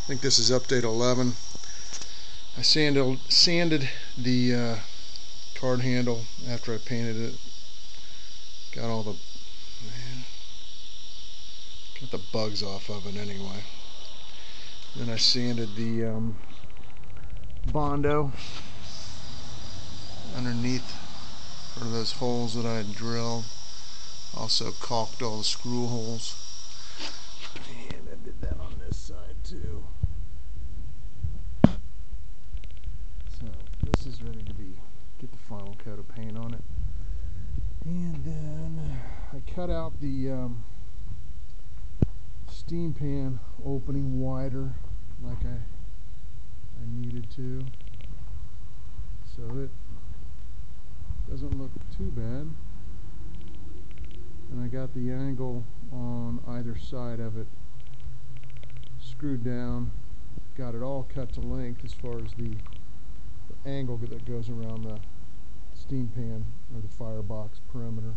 I think this is update 11. I sanded the card handle after I painted it. Got all the got the bugs off of it anyway. Then I sanded the Bondo underneath for those holes that I had drilled. Also caulked all the screw holes. And I did that on this side too. So this is ready to get the final coat of paint on it. And then I cut out the steam pan opening wider like I needed to. So it doesn't look too bad. And I got the angle on either side of it screwed down. Got it all cut to length as far as the angle that goes around the steam pan or the firebox perimeter.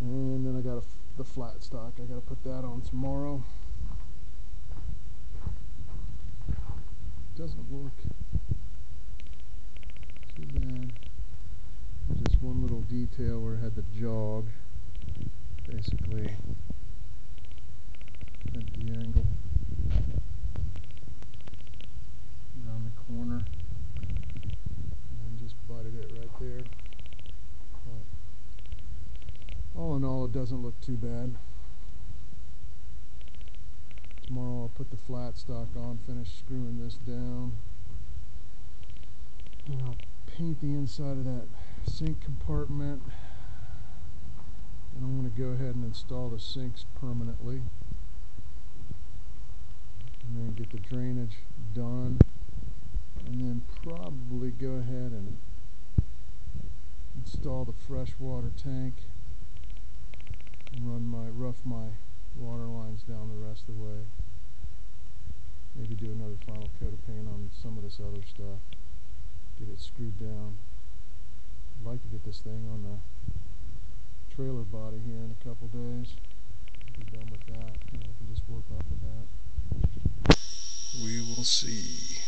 And then I got the flat stock. I got to put that on tomorrow. Doesn't look too bad. There's just one little detail where it had the jog. Basically, at the angle around the corner, and just butted it right there. But all in all, it doesn't look too bad. Tomorrow I'll put the flat stock on, finish screwing this down, and I'll paint the inside of that sink compartment. And I'm going to go ahead and install the sinks permanently, and then get the drainage done, and then probably go ahead and install the freshwater tank and rough my water lines down the rest of the way. Maybe do another final coat of paint on some of this other stuff. Get it screwed down. I'd like to get this thing on the trailer body here in a couple days. Be done with that, and I can just work off of that. We will see.